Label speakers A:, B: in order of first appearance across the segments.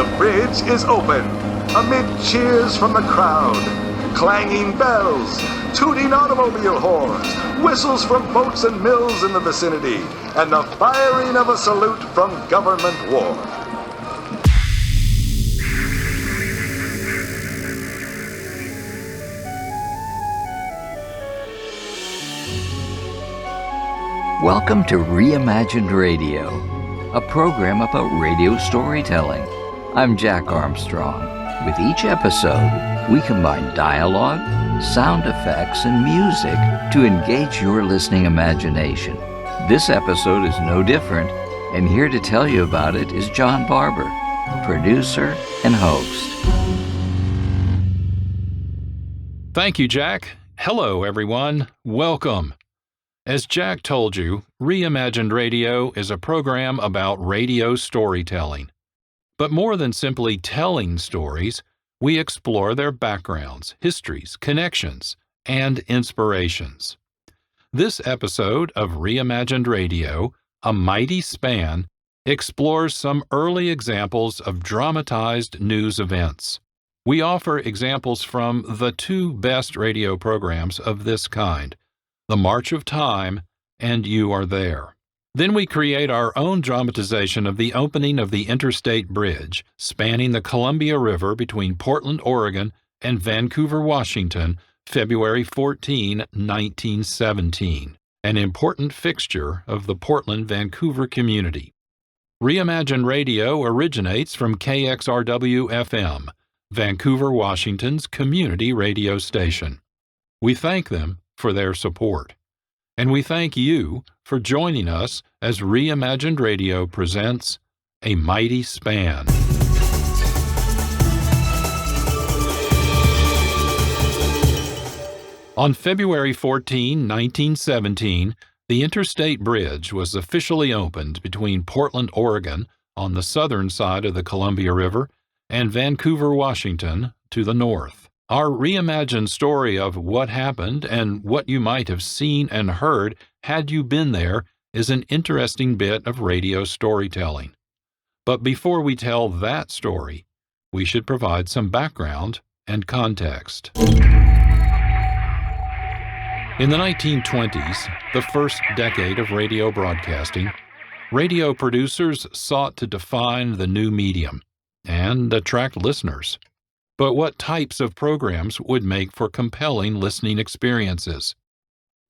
A: The bridge is open, amid cheers from the crowd, clanging bells, tooting automobile horns, whistles from boats and mills in the vicinity, and the firing of a salute from Government Wharf.
B: Welcome to Reimagined Radio, a program about radio storytelling. I'm Jack Armstrong. With each episode, we combine dialogue, sound effects, and music to engage your listening imagination. This episode is no different, and here to tell you about it is John Barber, producer and host.
C: Thank you, Jack. Hello, everyone. Welcome. As Jack told you, Reimagined Radio is a program about radio storytelling. But more than simply telling stories, we explore their backgrounds, histories, connections, and inspirations. This episode of Reimagined Radio, A Mighty Span, explores some early examples of dramatized news events. We offer examples from the two best radio programs of this kind, The March of Time, and You Are There. Then we create our own dramatization of the opening of the Interstate Bridge, spanning the Columbia River between Portland, Oregon, and Vancouver, Washington, February 14, 1917, an important fixture of the Portland-Vancouver community. Reimagined Radio originates from KXRW-FM, Vancouver, Washington's community radio station. We thank them for their support. And we thank you for joining us as Reimagined Radio presents A Mighty Span. On February 14, 1917, the Interstate Bridge was officially opened between Portland, Oregon, on the southern side of the Columbia River, and Vancouver, Washington, to the north. Our reimagined story of what happened and what you might have seen and heard had you been there is an interesting bit of radio storytelling. But before we tell that story, we should provide some background and context. In the 1920s, the first decade of radio broadcasting, radio producers sought to define the new medium and attract listeners. But what types of programs would make for compelling listening experiences?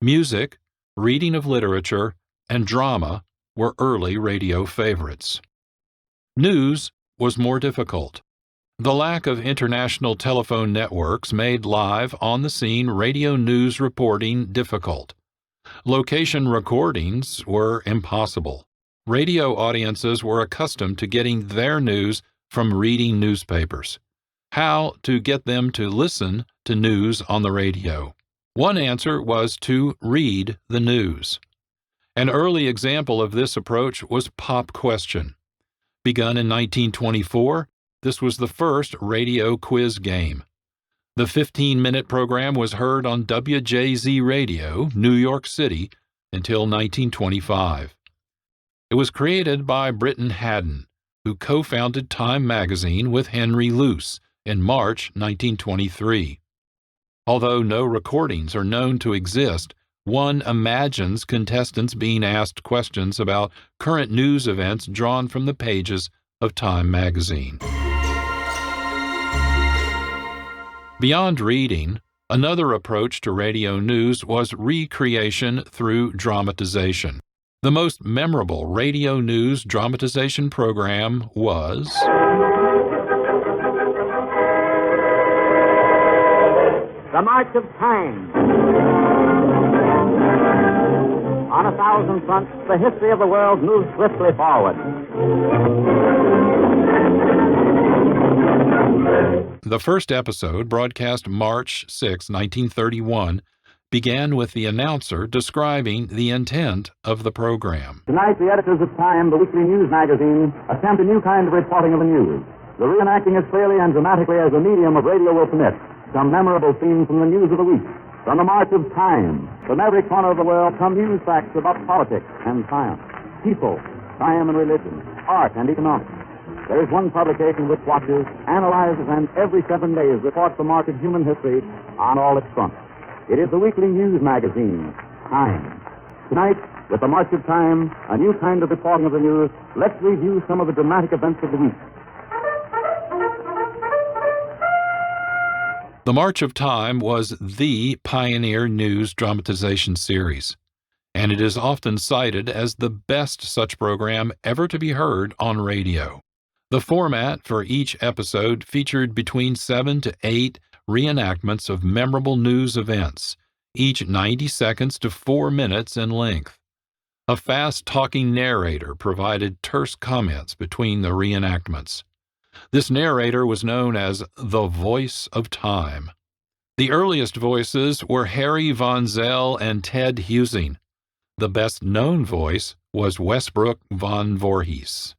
C: Music, reading of literature, and drama were early radio favorites. News was more difficult. The lack of international telephone networks made live, on-the-scene radio news reporting difficult. Location recordings were impossible. Radio audiences were accustomed to getting their news from reading newspapers. How to get them to listen to news on the radio? One answer was to read the news. An early example of this approach was Pop Question. Begun in 1924, this was the first radio quiz game. The 15-minute program was heard on WJZ Radio, New York City, until 1925. It was created by Britton Haddon, who co-founded Time magazine with Henry Luce in March 1923. Although no recordings are known to exist, one imagines contestants being asked questions about current news events drawn from the pages of Time magazine. Beyond reading, another approach to radio news was recreation through dramatization. The most memorable radio news dramatization program was
D: The March of Time. On 1,000 fronts, the history of the world moves swiftly forward.
C: The first episode, broadcast March 6, 1931, began with the announcer describing the intent of the program.
D: Tonight, the editors of Time, the weekly news magazine, attempt a new kind of reporting of the news. The reenacting as clearly and dramatically as the medium of radio will permit. Some memorable scenes from the news of the week. From the March of Time, from every corner of the world come news facts about politics and science, people, time and religion, art and economics. There is one publication which watches, analyzes, and every 7 days reports the march of human history on all its fronts. It is the weekly news magazine, Time. Tonight, with the March of Time, a new kind of reporting of the news, let's review some of the dramatic events of the week.
C: The March of Time was the pioneer news dramatization series, and it is often cited as the best such program ever to be heard on radio. The format for each episode featured between 7 to 8 reenactments of memorable news events, each 90 seconds to 4 minutes in length. A fast-talking narrator provided terse comments between the reenactments. This narrator was known as the Voice of Time. The earliest voices were Harry Von Zell and Ted Husing. The best-known voice was Westbrook von Voorhees.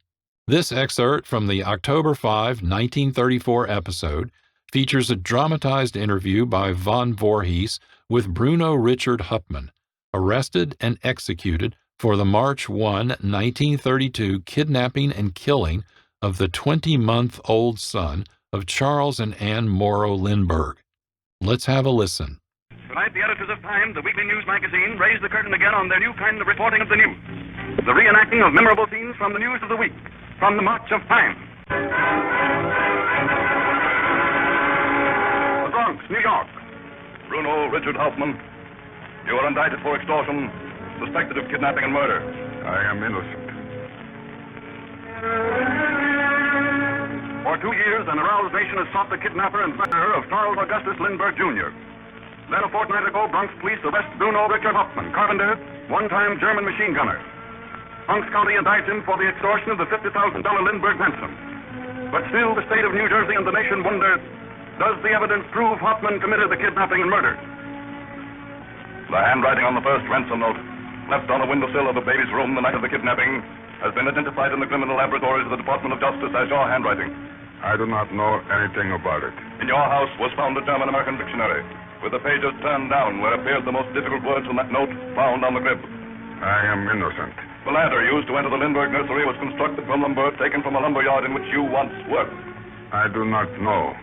C: This excerpt from the October 5, 1934 episode features a dramatized interview by von Voorhees with Bruno Richard Hauptmann, arrested and executed for the March 1, 1932 kidnapping and killing of the 20-month-old son of Charles and Anne Morrow Lindbergh. Let's have a listen.
E: Tonight, the editors of Time, the weekly news magazine, raise the curtain again on their new kind of reporting of the news. The reenacting of memorable scenes from the news of the week, from the March of Time. The Bronx, New York. Bruno Richard Hauptmann, you are indicted for extortion, suspected of kidnapping and murder.
F: I am innocent.
E: For 2 years, an aroused nation has sought the kidnapper and murderer of Charles Augustus Lindbergh, Jr. Then a fortnight ago, Bronx police arrest Bruno Richard Hauptmann, carpenter, one-time German machine gunner. Bronx County indicts him for the extortion of the $50,000 Lindbergh ransom. But still, the state of New Jersey and the nation wonder, does the evidence prove Hauptmann committed the kidnapping and murder?
F: The handwriting on the first ransom note, left on the windowsill of the baby's room the night of the kidnapping, has been identified in the criminal laboratories of the Department of Justice as your handwriting.
G: I do not know anything about it.
F: In your house was found a German-American dictionary, with the pages turned down where appeared the most difficult words from that note found on the crib.
G: I am innocent.
F: The ladder used to enter the Lindbergh nursery was constructed from lumber taken from a lumber yard in which you once worked.
G: I do not know.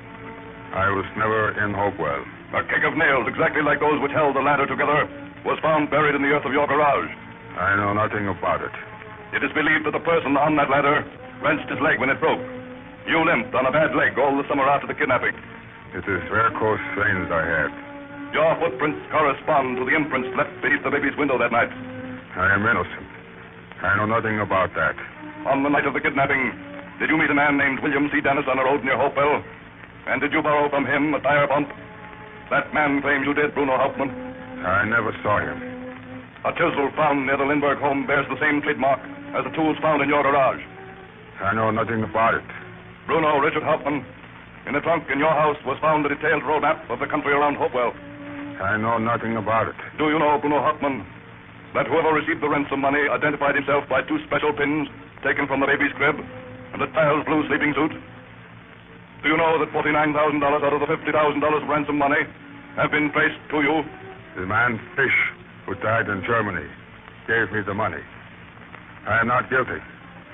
G: I was never in Hopewell.
F: A keg of nails exactly like those which held the ladder together was found buried in the earth of your garage.
G: I know nothing about it.
F: It is believed that the person on that ladder wrenched his leg when it broke. You limped on a bad leg all the summer after the kidnapping.
G: It is varicose veins I had.
F: Your footprints correspond to the imprints left beneath the baby's window that night.
G: I am innocent. I know nothing about that.
F: On the night of the kidnapping, did you meet a man named William C. Dennis on a road near Hopewell? And did you borrow from him a tire pump? That man claims you did, Bruno Hauptmann.
G: I never saw him.
F: A chisel found near the Lindbergh home bears the same trademark as the tools found in your garage.
G: I know nothing about it.
F: Bruno Richard Hauptmann, in the trunk in your house was found a detailed road map of the country around Hopewell.
G: I know nothing about it.
F: Do you know, Bruno Hauptmann, that whoever received the ransom money identified himself by 2 special pins taken from the baby's crib and a child's blue sleeping suit? Do you know that $49,000 out of the $50,000 ransom money have been traced to you?
G: The man Fish, who died in Germany, gave me the money. I am not guilty.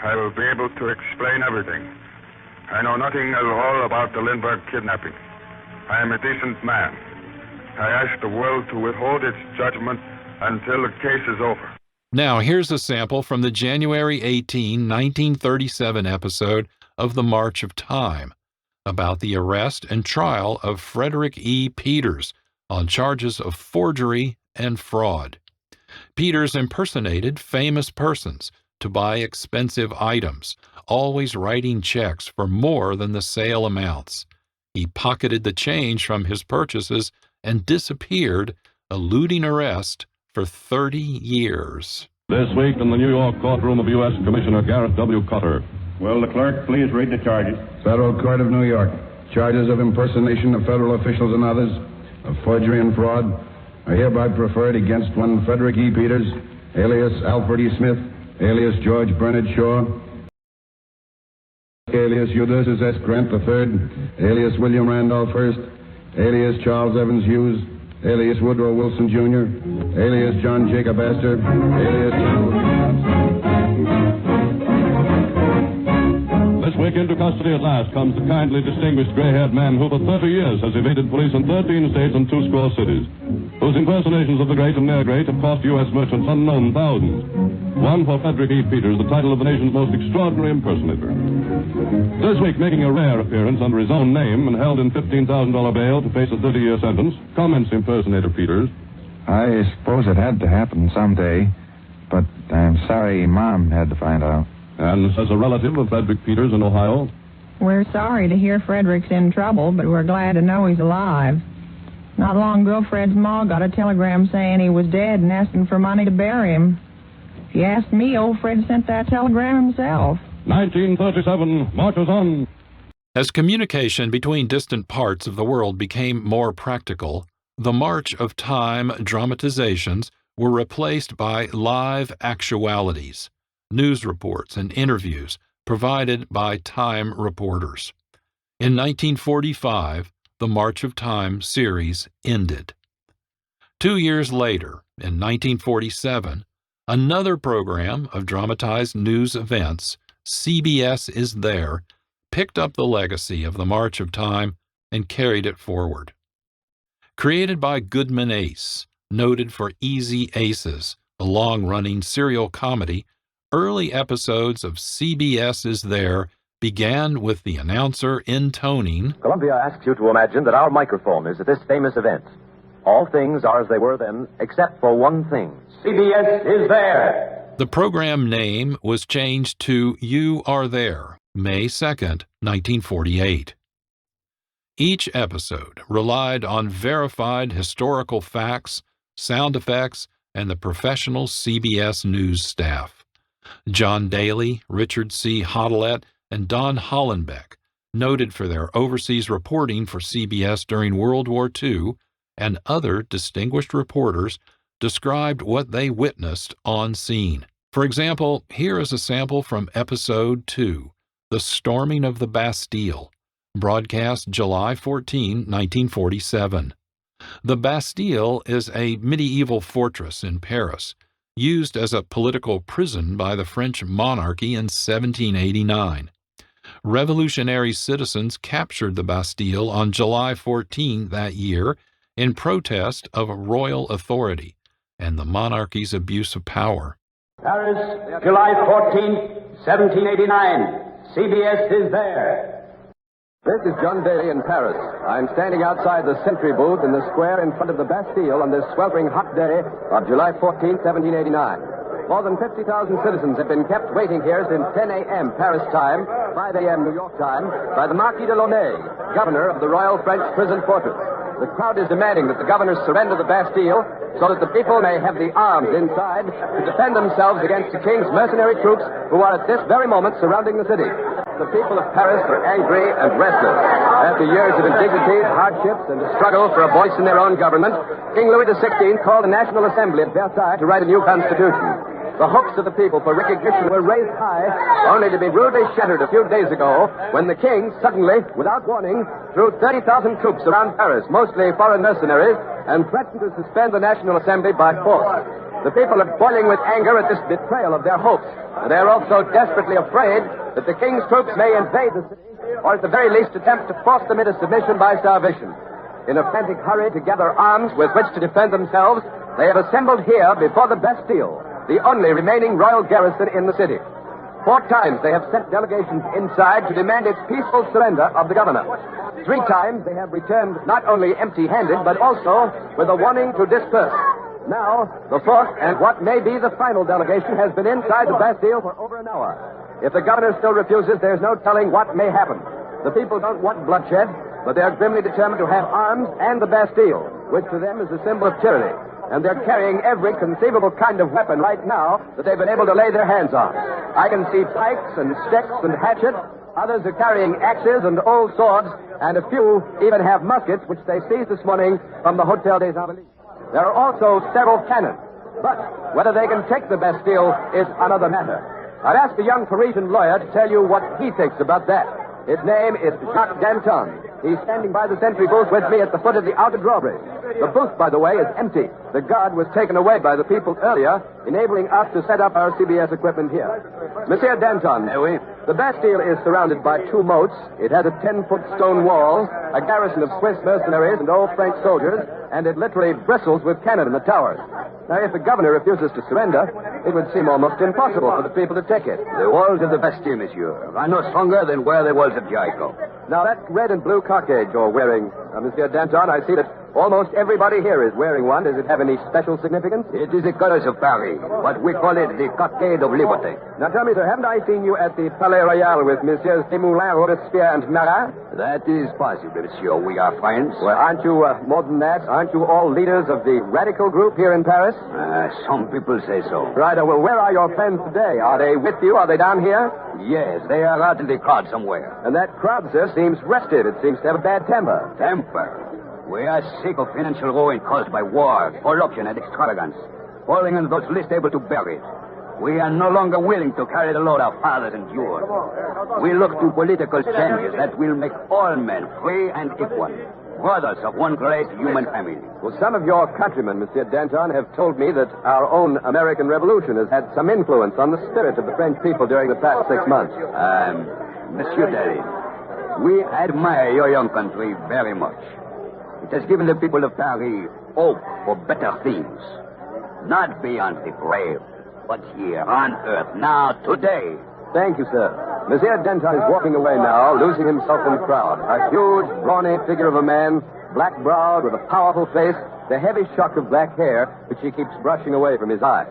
G: I will be able to explain everything. I know nothing at all about the Lindbergh kidnapping. I am a decent man. I ask the world to withhold its judgment until the case is over.
C: Now, here's a sample from the January 18, 1937 episode of The March of Time about the arrest and trial of Frederick E. Peters on charges of forgery and fraud. Peters impersonated famous persons to buy expensive items, always writing checks for more than the sale amounts. He pocketed the change from his purchases and disappeared, eluding arrest for 30 years.
H: This week in the New York courtroom of U.S. Commissioner Garrett W. Cutter.
I: Will the clerk please read the charges?
J: Federal Court of New York. Charges of impersonation of federal officials and others, of forgery and fraud, are hereby preferred against one Frederick E. Peters, alias Alfred E. Smith, alias George Bernard Shaw, alias Ulysses S. Grant III, alias William Randolph Hearst, alias Charles Evans Hughes, alias Woodrow Wilson Jr., alias John Jacob Astor, alias John...
H: This week Back into custody at last comes the kindly, distinguished gray-haired man who for 30 years has evaded police in 13 states and 2 score cities, whose impersonations of the great and near great have cost U.S. merchants unknown thousands. One for Frederick E. Peters, the title of the nation's most extraordinary impersonator. This week, making a rare appearance under his own name and held in $15,000 bail to face a 30-year sentence, comments impersonator Peters.
K: I suppose it had to happen someday, but I'm sorry Mom had to find out.
H: And as a relative of Frederick Peters in Ohio,
L: we're sorry to hear Frederick's in trouble, but we're glad to know he's alive. Not long ago, Fred's ma got a telegram saying he was dead and asking for money to bury him. If you ask me, old Fred sent that telegram himself.
H: 1937 marches on.
C: As communication between distant parts of the world became more practical, the march of time dramatizations were replaced by live actualities, news reports and interviews provided by Time reporters. In 1945, the March of Time series ended. 2 years later, in 1947, another program of dramatized news events, CBS Is There, picked up the legacy of the March of Time and carried it forward. Created by Goodman Ace, noted for Easy Aces, a long-running serial comedy, early episodes of CBS Is There began with the announcer intoning,
M: Columbia asks you to imagine that our microphone is at this famous event. All things are as they were then, except for one thing. CBS Is There!
C: The program name was changed to You Are There, May 2nd, 1948. Each episode relied on verified historical facts, sound effects, and the professional CBS News staff. John Daly, Richard C. Hotelet, and Don Hollenbeck, noted for their overseas reporting for CBS during World War II, and other distinguished reporters described what they witnessed on scene. For example, here is a sample from Episode 2, The Storming of the Bastille, broadcast July 14, 1947. The Bastille is a medieval fortress in Paris, used as a political prison by the French monarchy in 1789. Revolutionary citizens captured the Bastille on July 14 that year in protest of royal authority and the monarchy's abuse of power.
N: Paris, July 14, 1789. CBS Is There.
O: This is John Daly in Paris. I'm standing outside the sentry booth in the square in front of the Bastille on this sweltering hot day of July 14, 1789. More than 50,000 citizens have been kept waiting here since 10 a.m. Paris time, 5 a.m. New York time, by the Marquis de Launay, governor of the Royal French Prison Fortress. The crowd is demanding that the governor surrender the Bastille so that the people may have the arms inside to defend themselves against the king's mercenary troops who are at this very moment surrounding the city. The people of Paris are angry and restless. After years of indignities, hardships, and a struggle for a voice in their own government, King Louis XVI called a National Assembly at Versailles to write a new constitution. The hopes of the people for recognition were raised high, only to be rudely shattered a few days ago when the king suddenly, without warning, threw 30,000 troops around Paris, mostly foreign mercenaries, and threatened to suspend the National Assembly by force. The people are boiling with anger at this betrayal of their hopes, and they are also desperately afraid that the king's troops may invade the city, or at the very least attempt to force them into submission by starvation. In a frantic hurry to gather arms with which to defend themselves, they have assembled here before the Bastille, the only remaining royal garrison in the city. 4 times they have sent delegations inside to demand its peaceful surrender of the governor. 3 times they have returned not only empty-handed, but also with a warning to disperse. Now, the 4th and what may be the final delegation has been inside the Bastille for over an hour. If the governor still refuses, there's no telling what may happen. The people don't want bloodshed, but they are grimly determined to have arms and the Bastille, which to them is a symbol of tyranny. And they're carrying every conceivable kind of weapon right now that they've been able to lay their hands on. I can see pikes and sticks and hatchets. Others are carrying axes and old swords, and a few even have muskets, which they seized this morning from the Hotel des Invalides. There are also several cannons, but whether they can take the Bastille is another matter. I've asked a young Parisian lawyer to tell you what he thinks about that. His name is Jacques Danton. He's standing by the sentry booth with me at the foot of the outer drawbridge. The booth, by the way, is empty. The guard was taken away by the people earlier, enabling us to set up our CBS equipment here. Monsieur Danton,
N: oui.
O: The Bastille is surrounded by 2 moats. It has a 10-foot stone wall, a garrison of Swiss mercenaries and old French soldiers, and it literally bristles with cannon in the towers. Now, if the governor refuses to surrender, it would seem almost impossible for the people to take it.
N: The walls of the Bastille, monsieur, are no stronger than were the walls of Jericho.
O: Now, that red and blue cockade you're wearing, Monsieur Danton, I see that almost everybody here is wearing one. Does it have any special significance?
N: It is the colors of Paris, but we call it the cockade of liberty.
O: Now, tell me, sir, haven't I seen you at the Palais Royal with Messieurs Desmoulins, Robespierre, and Marat?
N: That is possible, monsieur. We are friends.
O: Well, aren't you, more than that, aren't you all leaders of the radical group here in Paris?
N: Some people say so.
O: Right, well, where are your friends today? Are they with you? Are they down here?
N: Yes, they are out in the crowd somewhere.
O: And that crowd, sir, seems restive. It seems to have a bad temper.
N: Temper? We are sick of financial ruin caused by war, corruption, and extravagance, falling on those least able to bear it. We are no longer willing to carry the load our fathers endured. We look to political changes that will make all men free and equal, brothers of one great human family.
O: Well, some of your countrymen, Monsieur Danton, have told me that our own American Revolution has had some influence on the spirit of the French people during the past 6 months.
N: Monsieur Daly, we admire your young country very much. It has given the people of Paris hope for better things. Not beyond the grave, but here on earth, now, today.
O: Thank you, sir. Monsieur Danton is walking away now, losing himself in the crowd. A huge, brawny figure of a man, black-browed, with a powerful face, the heavy shock of black hair, which he keeps brushing away from his eyes.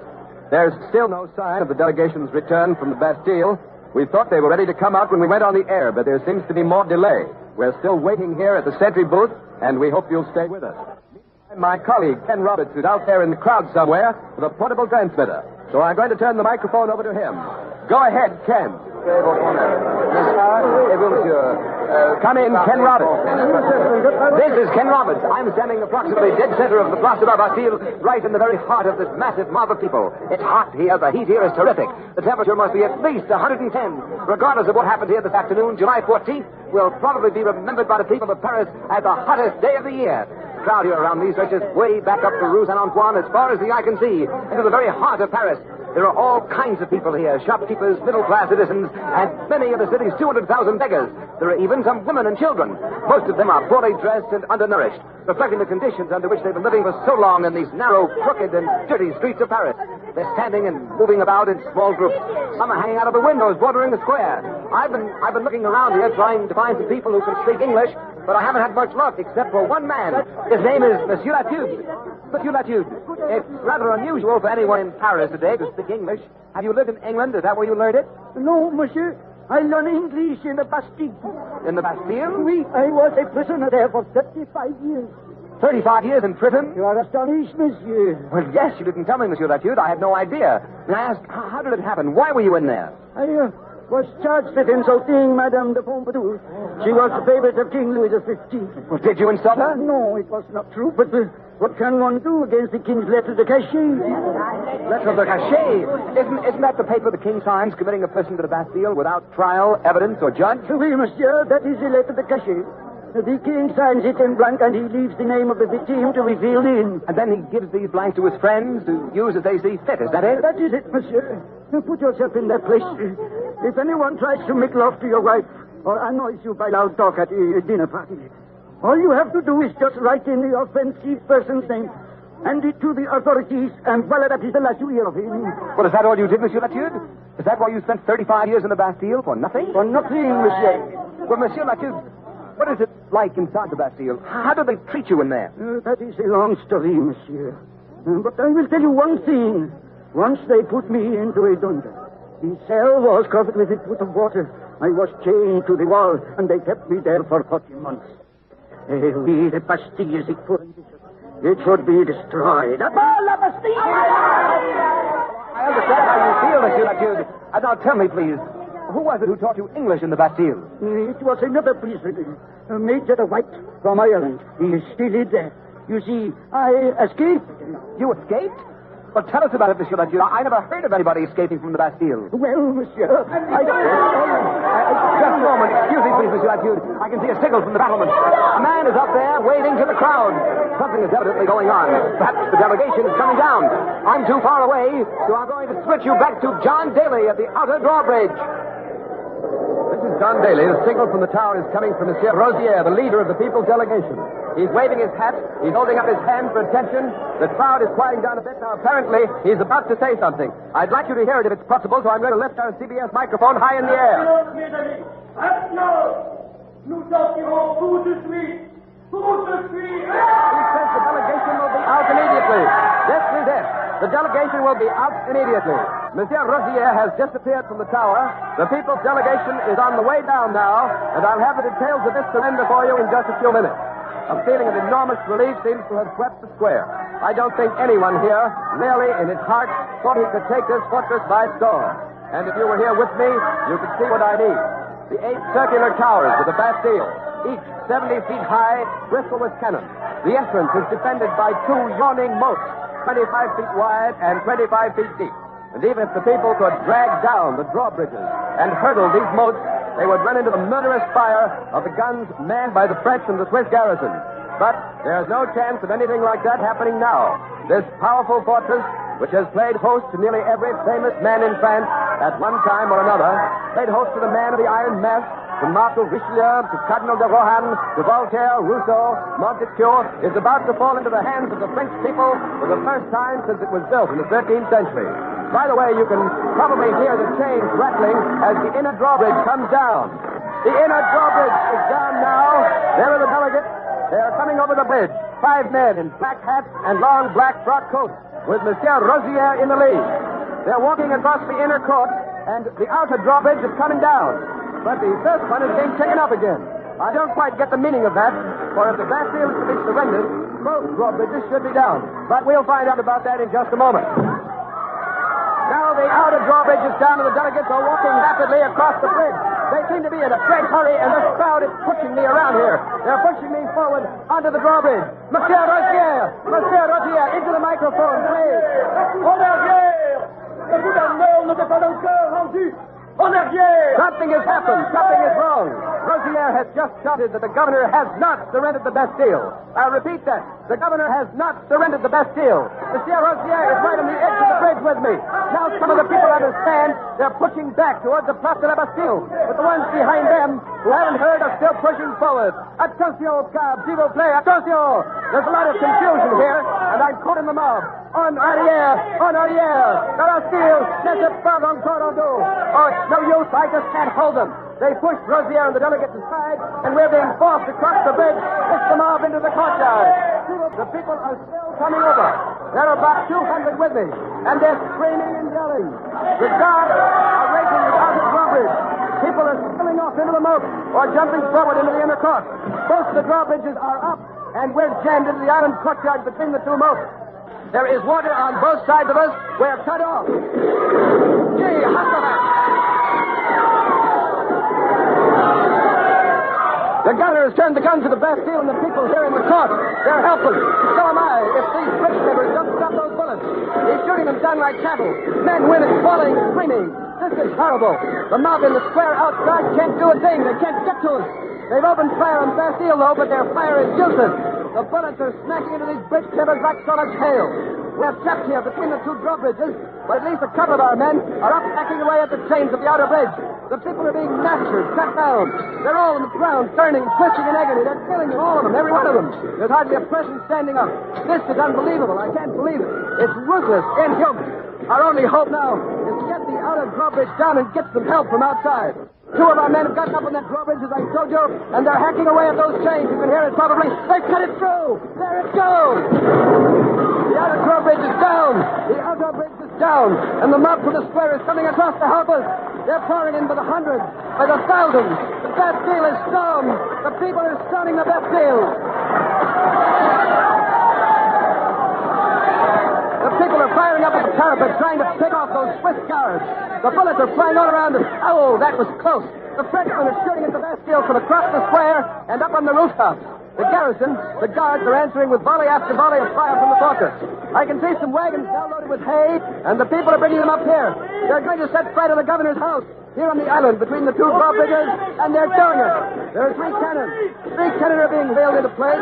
O: There's still no sign of the delegation's return from the Bastille. We thought they were ready to come out when we went on the air, but there seems to be more delay. We're still waiting here at the sentry booth, and we hope you'll stay with us. My colleague, Ken Roberts, is out there in the crowd somewhere with a portable transmitter. So I'm going to turn the microphone over to him. Go ahead, Ken. Come in, Ken Roberts. This is Ken Roberts. I'm standing approximately dead center of the Place de la Bastille, right in the very heart of this massive mob of people. It's hot here. The heat here is terrific. The temperature must be at least 110. Regardless of what happened here this afternoon, July 14th will probably be remembered by the people of Paris as the hottest day of the year. The crowd here around me stretches way back up the Rue Saint-Antoine as far as the eye can see, into the very heart of Paris. There are all kinds of people here, shopkeepers, middle-class citizens, and many of the city's 200,000 beggars. There are even some women and children. Most of them are poorly dressed and undernourished, reflecting the conditions under which they've been living for so long in these narrow, crooked, and dirty streets of Paris. They're standing and moving about in small groups. Some are hanging out of the windows bordering the square. I've been looking around here trying to find some people who can speak English, but I haven't had much luck except for one man. His name is Monsieur Latude. Monsieur Latude, it's rather unusual for anyone in Paris today to speak English. Have you lived in England? Is that where you learned it?
P: No, monsieur. I learned English in the Bastille.
O: In the Bastille?
P: Oui, I was a prisoner there for 35 years.
O: 35 years in prison?
P: You are astonished, monsieur.
O: Well, yes, you didn't tell me, Monsieur Latude. I had no idea. And I asked, how did it happen? Why were you in there?
P: I was charged with insulting Madame de Pompadour. She was the favorite of King Louis XV.
O: Well, did you insult her?
P: No, it was not true, but what can one do against the king's lettre de cachet?
O: Lettre de cachet? Isn't that the paper the king signs committing a person to the Bastille without trial, evidence, or judge?
P: Oui, monsieur, that is the lettre de cachet. The king signs it in blank, and he leaves the name of the victim to be filled in.
O: And then he gives these blanks to his friends to use as they see fit. Is that it?
P: That is it, monsieur. Now put yourself in that place. If anyone tries to make love to your wife or annoys you by loud talk at a dinner party, all you have to do is just write in the offensive person's name, hand it to the authorities, and voila, that is the last you hear of him.
O: Well, is that all you did, Monsieur Latude? Is that why you spent 35 years in the Bastille? For nothing?
P: For nothing, monsieur.
O: Well, Monsieur Latude, what is it like inside the Bastille? How do they treat you in there?
P: That is a long story, monsieur. But I will tell you one thing. Once they put me into a dungeon. The cell was covered with a foot of water. I was chained to the wall, and they kept me there for 40 months. Oui, the Bastille is it should be destroyed. La Bastille!
O: I understand how you feel, Monsieur Latude. Now tell me, please, who was it who taught you English in the Bastille?
P: It was another prisoner, Major White from Ireland. He is still in there. You see, I escaped.
O: You escaped? Well, tell us about it, Monsieur Latude. I never heard of anybody escaping from the Bastille.
P: Well, monsieur,
O: Just a moment. Excuse me, please, Monsieur Latude. I can see a signal from the battlement. A man is up there waving to the crowd. Something is evidently going on. Perhaps the delegation is coming down. I'm too far away, so I'm going to switch you back to John Daly at the outer drawbridge. This is John Daly. The signal from the tower is coming from Monsieur Rosier, the leader of the people's delegation. He's waving his hat. He's holding up his hand for attention. The crowd is quieting down a bit now. Apparently, he's about to say something. I'd like you to hear it if it's possible, so I'm going to lift our CBS microphone high in the air.
Q: Nous sortirons tout de suite. Tout de suite.
O: He says the delegation will be out immediately. This is it. The delegation will be out immediately. Monsieur Rosier has disappeared from the tower. The people's delegation is on the way down now, and I'll have the details of this surrender for you in just a few minutes. A feeling of enormous relief seems to have swept the square. I don't think anyone here, really in his heart, thought he could take this fortress by storm. And if you were here with me, you could see what I mean. The 8 circular towers of the Bastille, each 70 feet high, bristle with cannon. The entrance is defended by 2 yawning moats, 25 feet wide and 25 feet deep. And even if the people could drag down the drawbridges and hurdle these moats, they would run into the murderous fire of the guns manned by the French and the Swiss garrison. But there's no chance of anything like that happening now. This powerful fortress, which has played host to nearly every famous man in France at one time or another, played host to the man of the Iron Mask, to Marshal Richelieu, to Cardinal de Rohan, to Voltaire, Rousseau, Montesquieu, is about to fall into the hands of the French people for the first time since it was built in the 13th century. By the way, you can probably hear the chains rattling as the inner drawbridge comes down. The inner drawbridge is down now. There are the delegates. They are coming over the bridge. 5 men in black hats and long black frock coats, with Monsieur Rosier in the lead. They're walking across the inner court, and the outer drawbridge is coming down. But the first one is being taken up again. I don't quite get the meaning of that, for if the Bastille is to be surrendered, both drawbridges should be down. But we'll find out about that in just a moment. Now the outer drawbridge is down, and the delegates are walking rapidly across the bridge. They seem to be in a great hurry, and this crowd is pushing me around here. They're pushing me forward onto the drawbridge. Monsieur Rosier, into the microphone, please.
Q: En arrière! Le gouverneur ne s'est pas encore rendu. En arrière!
O: Something has happened. Something is wrong. Rosier has just shouted that the governor has not surrendered the Bastille. I'll repeat that. The governor has not surrendered the Bastille. Monsieur Rosier is right on the edge of the bridge with me. Now some of the people understand. They're pushing back towards the Place de la Bastille. But the ones behind them who haven't heard are still pushing forward. Attention, cab, s'il vous plaît, attention! There's a lot of confusion here, and I'm caught in the mob. En arrière, en arrière. La Bastille n'est pas encore en dos. Oh, it's no use. I just can't hold them. They pushed Rosier and the delegates aside, and we're being forced across the bridge, push them off into the courtyard. The people are still coming over. There are about 200 with me, and they're screaming and yelling. The guards are racing the outer drawbridge. People are spilling off into the moat or jumping forward into the inner court. Both the drawbridges are up, and we're jammed into the iron courtyard between the 2 moats. There is water on both sides of us. We're cut off. Gee, the gunner has turned the gun to the Bastille, and the people here in the court, they're helpless. So am I. If these bridge members don't stop those bullets. He's shooting them down like cattle. Men, women, falling, screaming. This is horrible. The mob in the square outside can't do a thing. They can't get to us. They've opened fire on Bastille, though, but their fire is useless. The bullets are smacking into these bridge timbers like solid hail. We're trapped here between the 2 drawbridges, but at least a couple of our men are up hacking away at the chains of the outer bridge. The people are being massacred, cut down. They're all on the ground, turning, twisting in agony. They're killing them, all of them, every one of them. There's hardly a person standing up. This is unbelievable. I can't believe it. It's ruthless, inhuman. Our only hope now is to get the outer drawbridge down and get some help from outside. 2 of our men have gotten up on that drawbridge, as I told you, and they're hacking away at those chains. You can hear it probably. They cut it through. There it goes. The outer drawbridge is down. The outer bridge is down. And the mob from the square is coming across to help us. They're pouring in by the hundreds, by the thousands. The Bastille is stormed. The people are storming the Bastille. The people are firing up at the parapet, trying to pick off those Swiss guards. The bullets are flying all around us. Oh, that was close. The Frenchmen are shooting at the Bastille from across the square and up on the rooftops. The garrison, the guards are answering with volley after volley of fire from the fortress. I can see some wagons now loaded with hay, and the people are bringing them up here. They're going to set fire to the governor's house here on the island between the two drawbridges, and they're doing it. There are 3 cannon. 3 cannon are being wheeled into place.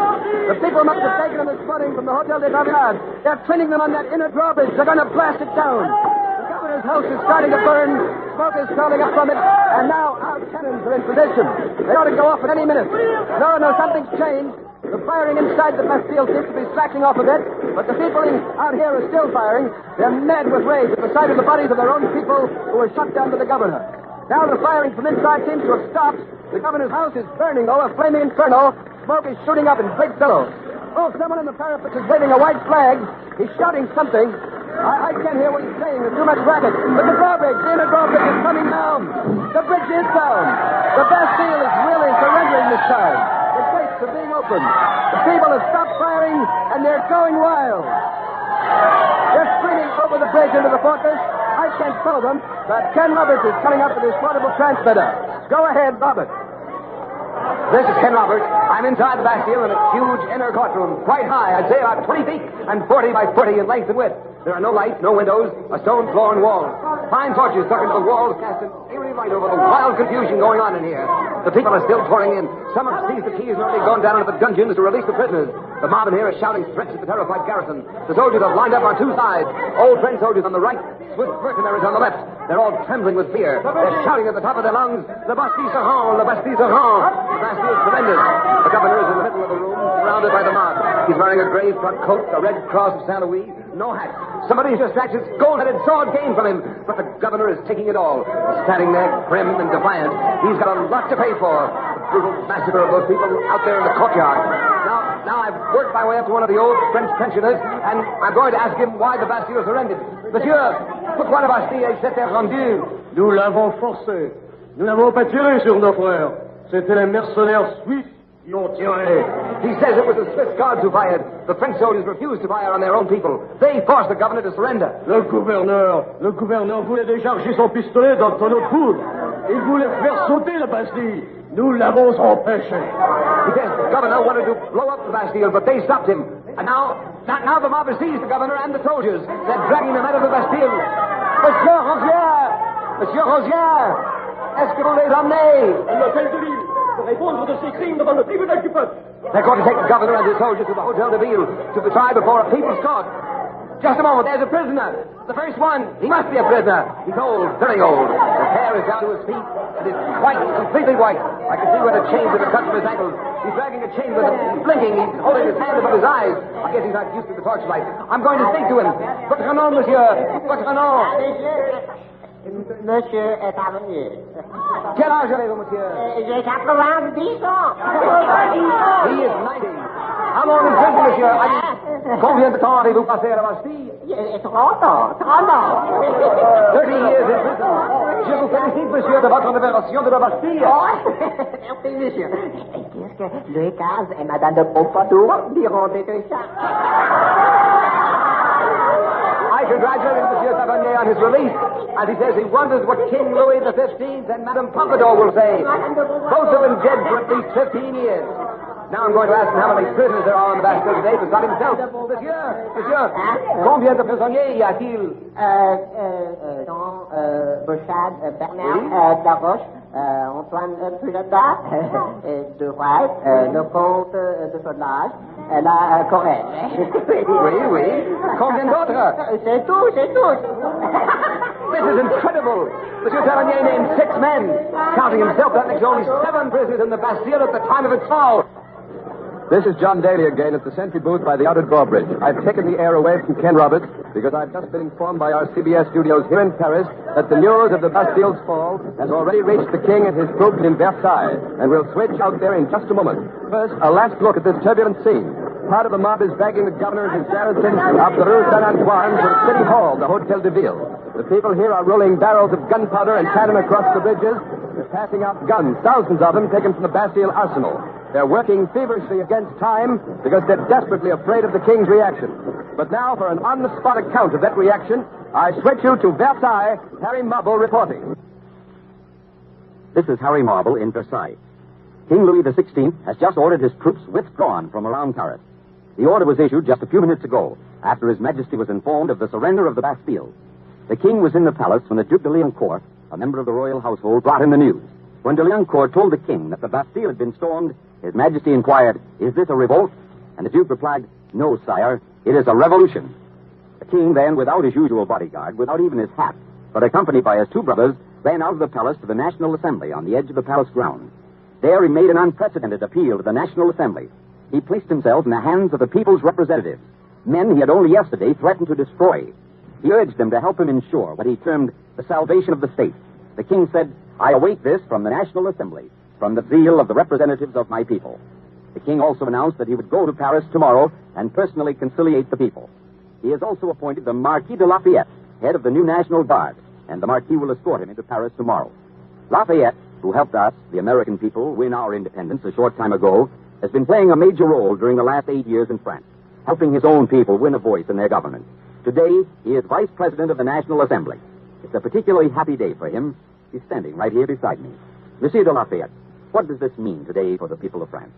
O: The people must have taken them this morning from the Hotel des Pavillons. They're training them on that inner drawbridge. They're going to blast it down. The governor's house is starting to burn. Smoke is curling up from it, and now our cannons are in position. They ought to go off at any minute. No, something's changed. The firing inside the Bastille seems to be slacking off a bit, but the people out here are still firing. They're mad with rage at the sight of the bodies of their own people who were shot down by the governor. Now the firing from inside seems to have stopped. The governor's house is burning, though, a flaming inferno. Smoke is shooting up in big billows. Oh, someone in the parapet is waving a white flag. He's shouting something. I can't hear what he's saying. There's too much racket. But the drawbridge, the inner drawbridge is coming down. The bridge is down. The Bastille is really surrendering this time. The gates are being opened. The people have stopped firing, and they're going wild. They're springing over the bridge into the fortress. I can't follow them, but Ken Roberts is coming up with his portable transmitter. Go ahead, Robert.
R: This is Ken Roberts. I'm inside the Bastille in a huge inner courtroom, quite high. I'd say about 20 feet and 40 by 40 in length and width. There are no lights, no windows, a stone floor and walls. Fine torches stuck into the walls cast an eerie light over the wild confusion going on in here. The people are still pouring in. Some have seized the keys and already gone down into the dungeons to release the prisoners. The mob in here is shouting threats at the terrified garrison. The soldiers have lined up on 2 sides. Old French soldiers on the right, Swiss mercenaries on the left. They're all trembling with fear. They're shouting at the top of their lungs, "The Bastille se rend! The Bastille se rend!" The Bastille surrenders. The governor is in the middle of the room, surrounded by the mob. He's wearing a gray frock coat, a red cross of Saint Louis, no hat. Somebody's just snatched his gold-headed sword game from him, but the governor is taking it all. He's standing there, grim and defiant. He's got a lot to pay for. The brutal massacre of those people out there in the courtyard. Now I've worked my way up to one of the old French pensioners, and I'm going to ask him why the Bastille surrendered. Monsieur, pourquoi la Bastille s'était rendue?
Q: Nous l'avons forcé. Nous n'avons pas tiré sur nos frères. C'était les mercenaires suisses qui ont tiré.
R: He says it was the Swiss guards who fired. The French soldiers refused to fire on their own people. They forced the governor to surrender.
Q: Le gouverneur voulait décharger son pistolet dans notre poudre. Il voulait faire sauter la Bastille. Nous l'avons empêché.
R: He says the governor wanted to blow up the Bastille, but they stopped him. And now the mob has seized the governor and the soldiers. They're dragging them out of the Bastille. Monsieur Rosière, est-ce que vous les emmenez?
Q: L'hôtel de ville, pour répondre de ses crimes devant le tribunal du peuple.
R: They're going to take the governor and his soldiers to the Hotel de Ville to be tried before a people's court. Just a moment, there's a prisoner. The first one. He must be a prisoner. He's old, very old. His hair is down to his feet, and it's white, completely white. I can see where the chains have been cut from his ankles. He's dragging a chain with him. He's blinking. He's holding his hand above his eyes. I guess he's not used to the torchlight. I'm going to speak to him. Votre nom, monsieur? Votre nom?
S: Monsieur est parvenu.
R: Quel âge avez-vous, monsieur?
S: J'ai 90 ans.
R: He is 90. How long in prison, monsieur? Combien de temps avez-vous passé à la Bastille?
S: 30 ans.
R: 30 years in prison. Je vous félicite, monsieur, de votre libération de la Bastille.
S: Merci, monsieur. Et qu'est-ce que Louis XV et Madame de Pompadour diront de ça?
R: I congratulate Monsieur Tavernier on his release, as he says he wonders what King Louis XV and Madame Pompadour will say. Both have been dead for at least 15 years. Now I'm going to ask him how many prisoners there are on the Bastille today, but not himself. Monsieur, combien de prisonniers y a-t-il?
S: Bouchard, Bernard, Daroche, Antoine Pulada, de White, le comte de Sodelage, la Corrèze.
R: Oui. Combien d'autres?
S: C'est tout.
R: This is incredible. Monsieur Tavernier named 6 men. Counting himself, that makes only 7 prisoners in the Bastille at the time of its fall.
O: This is John Daly again at the sentry booth by the outer drawbridge. I've taken the air away from Ken Roberts because I've just been informed by our CBS studios here in Paris that the news of the Bastille's fall has already reached the king and his troops in Versailles, and we'll switch out there in just a moment. First, a last look at this turbulent scene. Part of the mob is dragging the governor and his garrison up the Rue Saint-Antoine to the City Hall, the Hotel de Ville. The people here are rolling barrels of gunpowder and cannon across the bridges. They're passing out guns, thousands of them taken from the Bastille arsenal. They're working feverishly against time because they're desperately afraid of the king's reaction. But now, for an on-the-spot account of that reaction, I switch you to Versailles, Harry Mubble reporting.
M: This is Harry Marble in Versailles. King Louis XVI has just ordered his troops withdrawn from around Paris. The order was issued just a few minutes ago, after His Majesty was informed of the surrender of the Bastille. The king was in the palace when the Duc de Liancourt, a member of the royal household, brought him the news. When de Liancourt told the king that the Bastille had been stormed, His Majesty inquired, "Is this a revolt?" And the Duke replied, "No, sire, it is a revolution." The king then, without his usual bodyguard, without even his hat, but accompanied by his two brothers, ran out of the palace to the National Assembly on the edge of the palace grounds. There he made an unprecedented appeal to the National Assembly. He placed himself in the hands of the people's representatives, men he had only yesterday threatened to destroy. He urged them to help him ensure what he termed the salvation of the state. The king said, "I await this from the National Assembly, from the zeal of the representatives of my people." The king also announced that he would go to Paris tomorrow and personally conciliate the people. He has also appointed the Marquis de Lafayette, head of the new National Guard, and the Marquis will escort him into Paris tomorrow. Lafayette, who helped us, the American people, win our independence a short time ago, has been playing a major role during the last 8 years in France, helping his own people win a voice in their government. Today, he is Vice President of the National Assembly. It's a particularly happy day for him. He's standing right here beside me. Monsieur de Lafayette, what does this mean today for the people of France?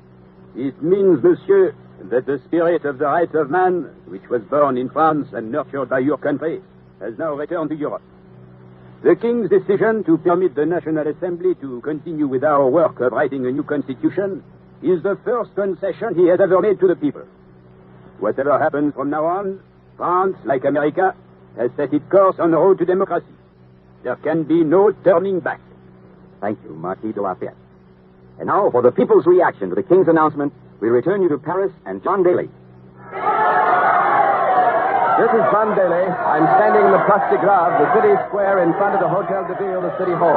T: It means, monsieur, that the spirit of the rights of man, which was born in France and nurtured by your country, has now returned to Europe. The King's decision to permit the National Assembly to continue with our work of writing a new constitution is the first concession he has ever made to the people. Whatever happens from now on, France, like America, has set its course on the road to democracy. There can be no turning back.
M: Thank you, Marquis de Lafayette. And now, for the people's reaction to the King's announcement, we return you to Paris and John Daly.
O: This is John Daly. I'm standing in the Place de Grave, the city square in front of the Hotel de Ville, the city hall.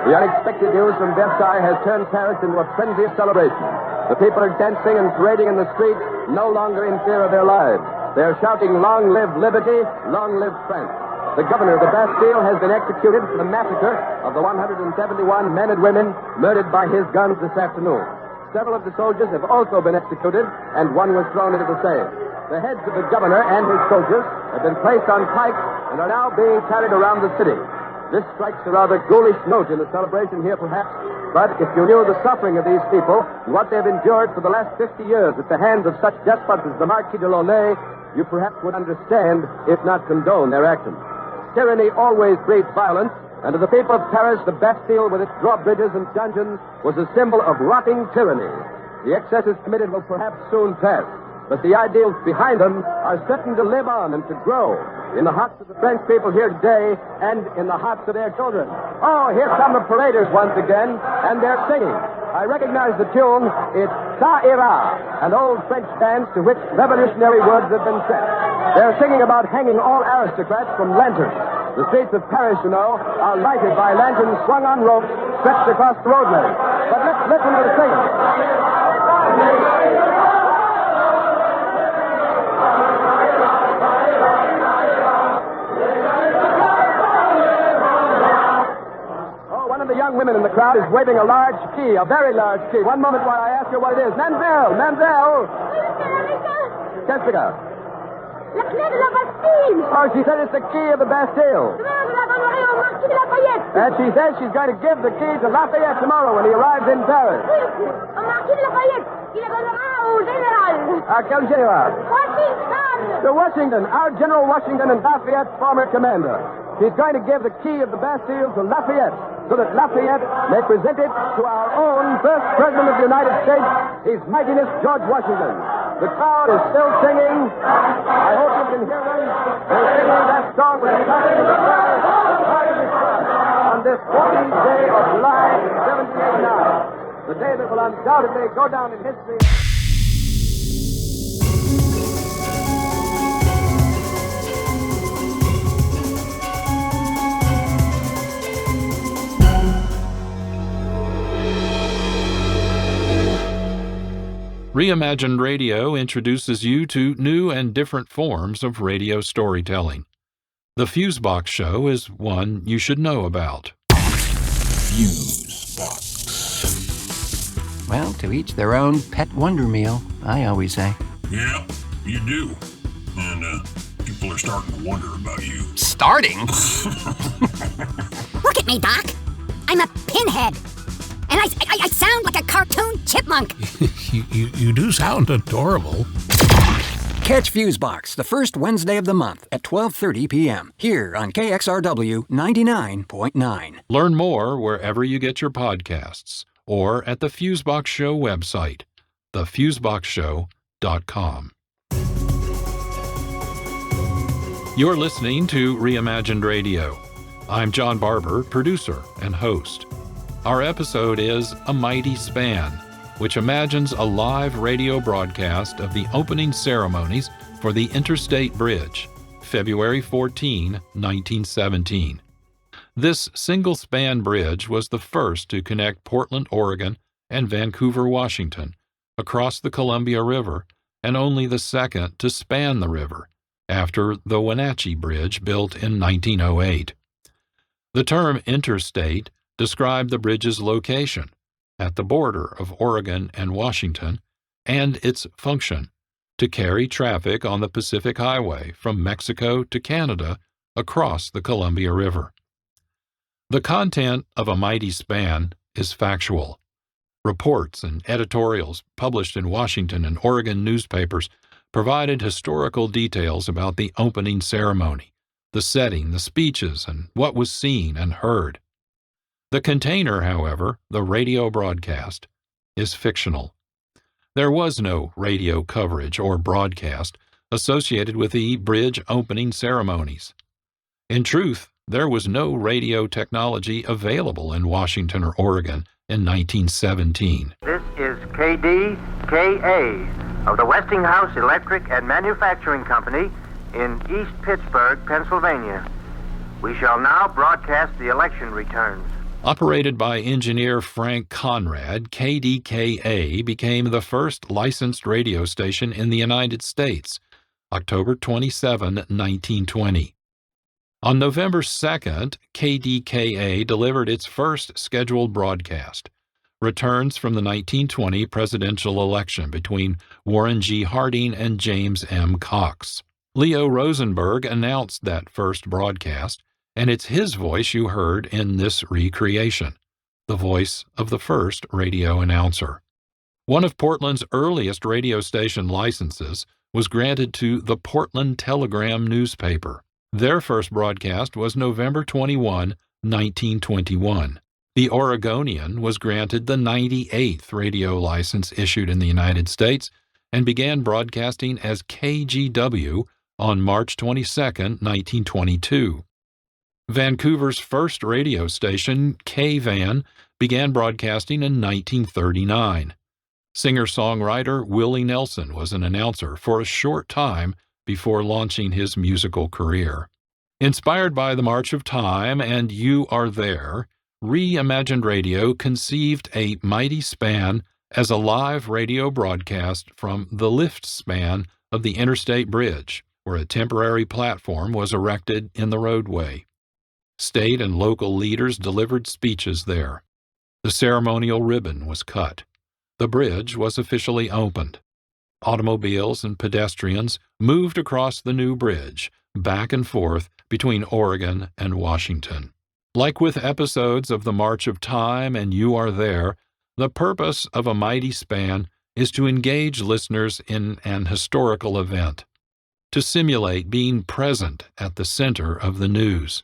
O: The unexpected news from Versailles has turned Paris into a frenzy of celebration. The people are dancing and parading in the streets, no longer in fear of their lives. They're shouting, "Long live liberty, long live France." The governor of the Bastille has been executed for the massacre of the 171 men and women murdered by his guns this afternoon. Several of the soldiers have also been executed, and one was thrown into the Seine. The heads of the governor and his soldiers have been placed on pikes and are now being carried around the city. This strikes a rather ghoulish note in the celebration here, perhaps, but if you knew the suffering of these people and what they've endured for the last 50 years at the hands of such despots as the Marquis de Launay, you perhaps would understand, if not condone, their actions. Tyranny always breeds violence, and to the people of Paris, the Bastille, with its drawbridges and dungeons, was a symbol of rotting tyranny. The excesses committed will perhaps soon pass, but the ideals behind them are certain to live on and to grow in the hearts of the French people here today and in the hearts of their children. Oh, here come the paraders once again, and they're singing. I recognize the tune. It's Ça Ira, an old French dance to which revolutionary words have been set. They're singing about hanging all aristocrats from lanterns. The streets of Paris, you know, are lighted by lanterns swung on ropes stretched across the roadway. But let's listen to the singing. The young women in the crowd is waving a large key, a very large key. One moment while I ask her what it is. Mademoiselle! Qu'est-ce que c'est?
U: La clé de la Bastille!
O: Oh, she said it's the key of the Bastille. And she says she's going to give the key to Lafayette tomorrow when he arrives in Paris.
U: Au Marquis de Lafayette. Il la donnera au général.
O: Quel général?
U: Washington!
O: To Washington, our General Washington and Lafayette's former commander. She's going to give the key of the Bastille to Lafayette, so that Lafayette may present it to our own first President of the United States, His Mightiness George Washington. The crowd is still singing. I hope you can hear them. They're singing that song with the country of the fire, on this 14th day of July, 1789. The day that will undoubtedly go down in history.
C: Reimagined Radio introduces you to new and different forms of radio storytelling. The Fusebox Show is one you should know about.
V: Fusebox. Well, to each their own pet wonder meal, I always say.
W: Yeah, you do. And people are starting to wonder about you.
V: Starting?
U: Look at me, Doc. I'm a pinhead.
A: And I sound like a cartoon chipmunk.
W: You do sound adorable.
V: Catch Fusebox the first Wednesday of the month at 12:30 p.m. here on KXRW 99.9.
C: Learn more wherever you get your podcasts or at the Fusebox Show website, thefuseboxshow.com. You're listening to Reimagined Radio. I'm John Barber, producer and host. Our episode is A Mighty Span, which imagines a live radio broadcast of the opening ceremonies for the Interstate Bridge, February 14, 1917. This single-span bridge was the first to connect Portland, Oregon, and Vancouver, Washington, across the Columbia River, and only the second to span the river, after the Wenatchee Bridge built in 1908. The term interstate described the bridge's location, at the border of Oregon and Washington, and its function, to carry traffic on the Pacific Highway from Mexico to Canada across the Columbia River. The content of A Mighty Span is factual. Reports and editorials published in Washington and Oregon newspapers provided historical details about the opening ceremony, the setting, the speeches, and what was seen and heard. The container, however, the radio broadcast, is fictional. There was no radio coverage or broadcast associated with the bridge opening ceremonies. In truth, there was no radio technology available in Washington or Oregon in 1917.
B: This is KDKA of the Westinghouse Electric and Manufacturing Company in East Pittsburgh, Pennsylvania. We shall now broadcast the election returns.
C: Operated by engineer Frank Conrad, KDKA became the first licensed radio station in the United States, October 27, 1920. On November 2nd, KDKA delivered its first scheduled broadcast, returns from the 1920 presidential election between Warren G. Harding and James M. Cox. Leo Rosenberg announced that first broadcast, and it's his voice you heard in this recreation, the voice of the first radio announcer. One of Portland's earliest radio station licenses was granted to the Portland Telegram newspaper. Their first broadcast was November 21, 1921. The Oregonian was granted the 98th radio license issued in the United States and began broadcasting as KGW on March 22, 1922. Vancouver's first radio station, KVAN, began broadcasting in 1939. Singer-songwriter Willie Nelson was an announcer for a short time before launching his musical career. Inspired by the March of Time and You Are There, Reimagined Radio conceived A Mighty Span as a live radio broadcast from the lift span of the Interstate Bridge, where a temporary platform was erected in the roadway. State and local leaders delivered speeches there. The ceremonial ribbon was cut. The bridge was officially opened. Automobiles and pedestrians moved across the new bridge, back and forth between Oregon and Washington. Like with episodes of the March of Time and You Are There, the purpose of A Mighty Span is to engage listeners in an historical event, to simulate being present at the center of the news,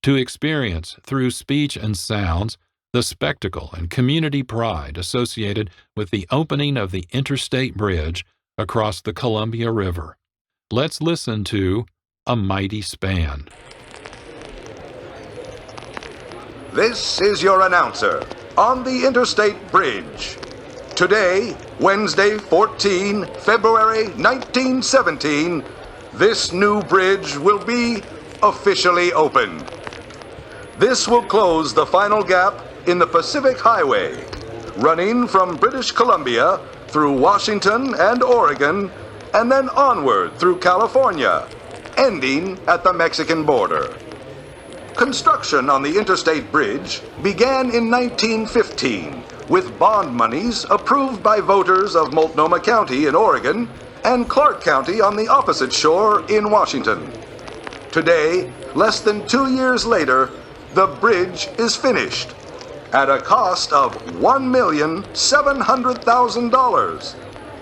C: to experience, through speech and sounds, the spectacle and community pride associated with the opening of the Interstate Bridge across the Columbia River. Let's listen to A Mighty Span.
D: This is your announcer on the Interstate Bridge. Today, Wednesday, 14 February 1917, this new bridge will be officially opened. This will close the final gap in the Pacific Highway, running from British Columbia through Washington and Oregon, and then onward through California, ending at the Mexican border. Construction on the Interstate Bridge began in 1915 with bond monies approved by voters of Multnomah County in Oregon and Clark County on the opposite shore in Washington. Today, less than 2 years later, the bridge is finished, at a cost of $1,700,000,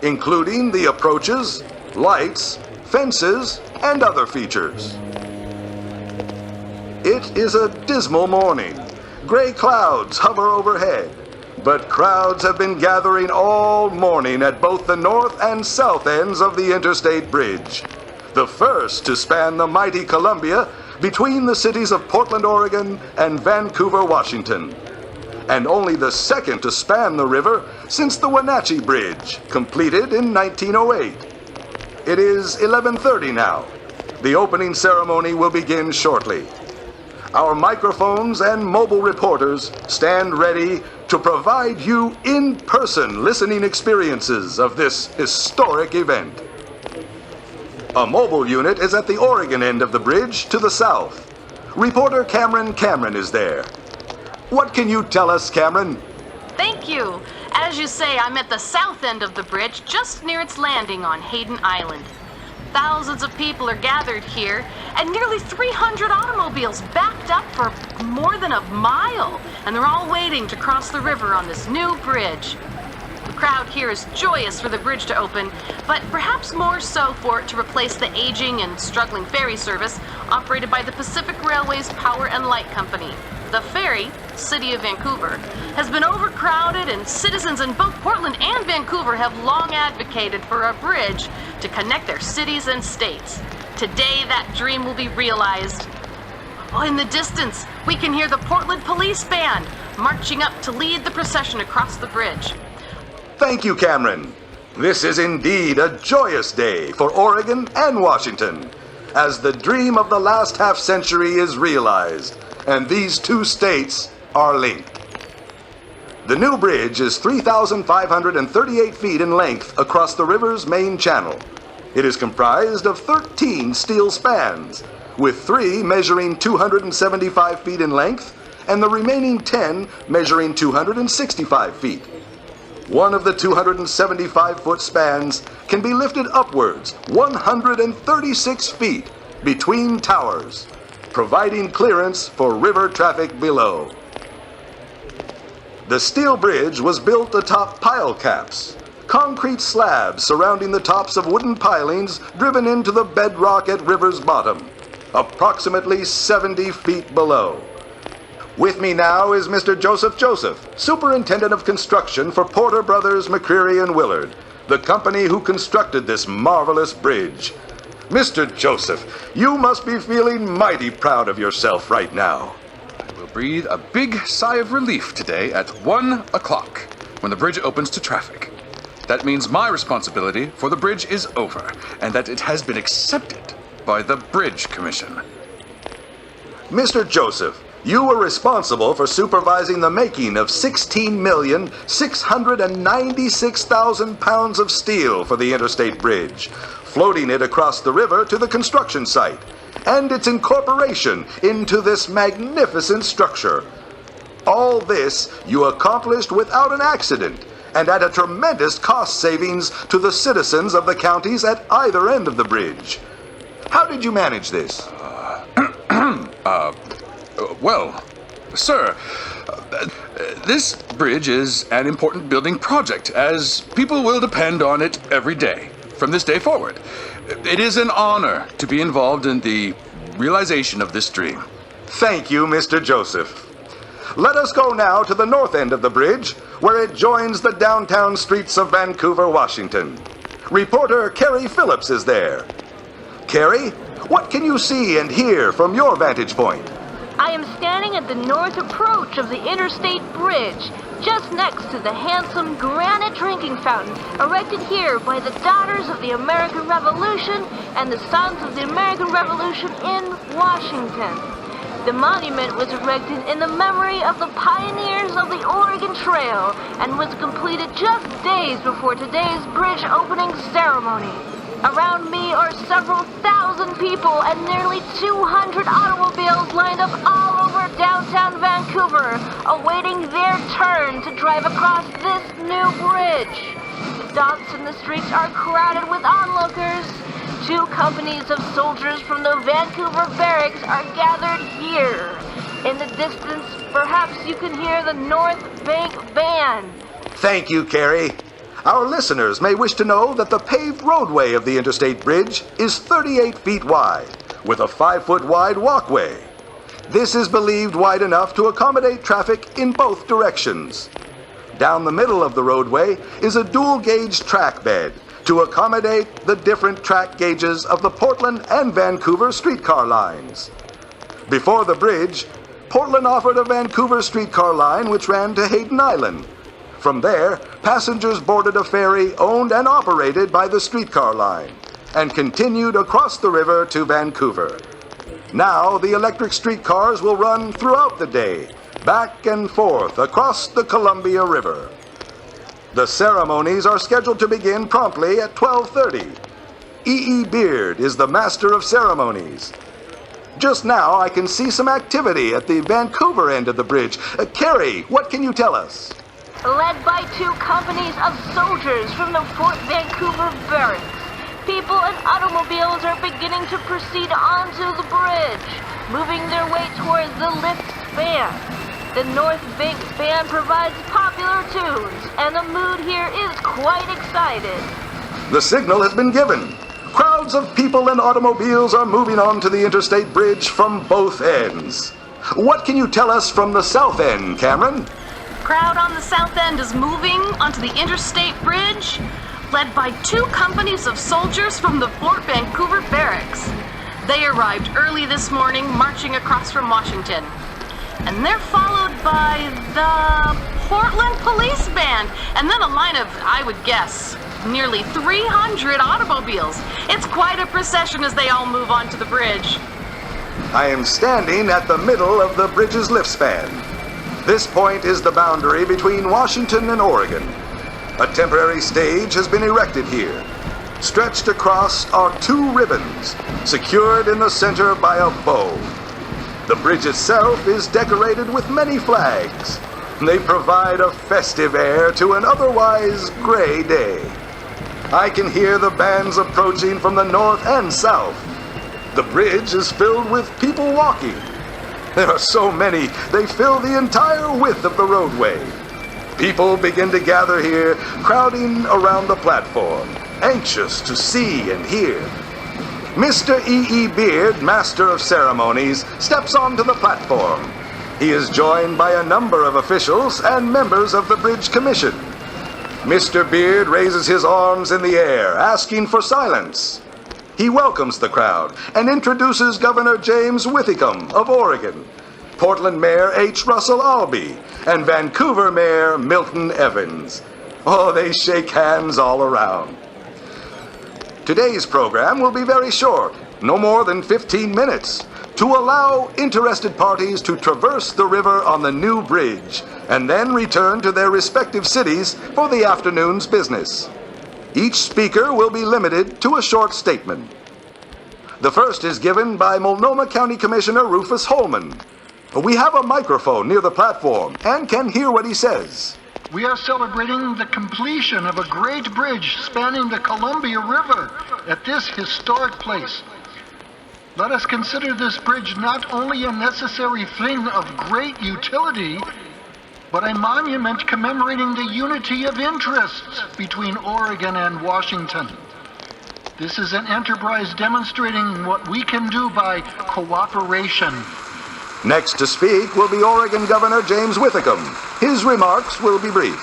D: including the approaches, lights, fences, and other features. It is a dismal morning. Gray clouds hover overhead, but crowds have been gathering all morning at both the north and south ends of the Interstate Bridge, the first to span the mighty Columbia between the cities of Portland, Oregon and Vancouver, Washington, and only the second to span the river since the Wenatchee Bridge, completed in 1908. It is 11:30 now. The opening ceremony will begin shortly. Our microphones and mobile reporters stand ready to provide you in-person listening experiences of this historic event. A mobile unit is at the Oregon end of the bridge to the south. Reporter Cameron is there. What can you tell us, Cameron?
E: Thank you. As you say, I'm at the south end of the bridge, just near its landing on Hayden Island. Thousands of people are gathered here, and nearly 300 automobiles backed up for more than a mile, and they're all waiting to cross the river on this new bridge. The crowd here is joyous for the bridge to open, but perhaps more so for it to replace the aging and struggling ferry service operated by the Pacific Railway's Power and Light Company. The ferry, City of Vancouver, has been overcrowded, and citizens in both Portland and Vancouver have long advocated for a bridge to connect their cities and states. Today, that dream will be realized. Oh, in the distance, we can hear the Portland Police Band marching up to lead the procession across the bridge.
D: Thank you, Cameron. This is indeed a joyous day for Oregon and Washington, as the dream of the last half-century is realized, and these two states are linked. The new bridge is 3,538 feet in length across the river's main channel. It is comprised of 13 steel spans, with 3 measuring 275 feet in length and the remaining 10 measuring 265 feet. One of the 275-foot spans can be lifted upwards 136 feet between towers, providing clearance for river traffic below. The steel bridge was built atop pile caps, concrete slabs surrounding the tops of wooden pilings driven into the bedrock at river's bottom, approximately 70 feet below. With me now is Mr. Joseph, Superintendent of Construction for Porter Brothers, McCreary & Willard, the company who constructed this marvelous bridge. Mr. Joseph, you must be feeling mighty proud of yourself right now.
F: I will breathe a big sigh of relief today at 1 o'clock when the bridge opens to traffic. That means my responsibility for the bridge is over, and that it has been accepted by the Bridge Commission.
D: Mr. Joseph, you were responsible for supervising the making of 16,696,000 pounds of steel for the Interstate Bridge, floating it across the river to the construction site, and its incorporation into this magnificent structure. All this you accomplished without an accident, and at a tremendous cost savings to the citizens of the counties at either end of the bridge. How did you manage this?
F: Well, sir, this bridge is an important building project, as people will depend on it every day from this day forward. It is an honor to be involved in the realization of this dream.
D: Thank you, Mr. Joseph. Let us go now to the north end of the bridge, where it joins the downtown streets of Vancouver, Washington. Reporter Carrie Phillips is there. Carrie, what can you see and hear from your vantage point?
G: I am standing at the north approach of the Interstate Bridge, just next to the handsome granite drinking fountain erected here by the Daughters of the American Revolution and the Sons of the American Revolution in Washington. The monument was erected in the memory of the pioneers of the Oregon Trail and was completed just days before today's bridge opening ceremony. Around me are several thousand people and nearly 200 automobiles lined up all over downtown Vancouver, awaiting their turn to drive across this new bridge. The docks in the streets are crowded with onlookers. 2 companies of soldiers from the Vancouver barracks are gathered here. In the distance, perhaps you can hear the North Bank Band.
D: Thank you, Carrie. Our listeners may wish to know that the paved roadway of the Interstate Bridge is 38 feet wide, with a 5-foot wide walkway. This is believed wide enough to accommodate traffic in both directions. Down the middle of the roadway is a dual-gauge track bed to accommodate the different track gauges of the Portland and Vancouver streetcar lines. Before the bridge, Portland offered a Vancouver streetcar line which ran to Leyden Island. From there, passengers boarded a ferry owned and operated by the streetcar line and continued across the river to Vancouver. Now, the electric streetcars will run throughout the day, back and forth across the Columbia River. The ceremonies are scheduled to begin promptly at 12:30. E.E. Beard is the master of ceremonies. Just now, I can see some activity at the Vancouver end of the bridge. Carrie, what can you tell us?
G: Led by 2 companies of soldiers from the Fort Vancouver barracks, people and automobiles are beginning to proceed onto the bridge, moving their way towards the lift span. The North Bank Band provides popular tunes, and the mood here is quite excited.
D: The signal has been given. Crowds of people and automobiles are moving on to the Interstate Bridge from both ends. What can you tell us from the south end, Cameron?
E: Crowd on the south end is moving onto the Interstate Bridge, led by 2 companies of soldiers from the Fort Vancouver barracks. They arrived early this morning, marching across from Washington. And they're followed by the Portland Police Band, and then a line of, I would guess, nearly 300 automobiles. It's quite a procession as they all move onto the bridge.
D: I am standing at the middle of the bridge's lift span. This point is the boundary between Washington and Oregon. A temporary stage has been erected here. Stretched across are 2 ribbons, secured in the center by a bow. The bridge itself is decorated with many flags. They provide a festive air to an otherwise gray day. I can hear the bands approaching from the north and south. The bridge is filled with people walking. There are so many, they fill the entire width of the roadway. People begin to gather here, crowding around the platform, anxious to see and hear. Mr. E.E. Beard, Master of Ceremonies, steps onto the platform. He is joined by a number of officials and members of the Bridge Commission. Mr. Beard raises his arms in the air, asking for silence. He welcomes the crowd and introduces Governor James Whitcomb of Oregon, Portland Mayor H. Russell Albee, and Vancouver Mayor Milton Evans. Oh, they shake hands all around. Today's program will be very short, no more than 15 minutes, to allow interested parties to traverse the river on the new bridge and then return to their respective cities for the afternoon's business. Each speaker will be limited to a short statement. The first is given by Multnomah County Commissioner Rufus Holman. We have a microphone near the platform and can hear what he says.
I: We are celebrating the completion of a great bridge spanning the Columbia River at this historic place. Let us consider this bridge not only a necessary thing of great utility, but a monument commemorating the unity of interests between Oregon and Washington. This is an enterprise demonstrating what we can do by cooperation.
D: Next to speak will be Oregon Governor James Whitcomb. His remarks will be brief.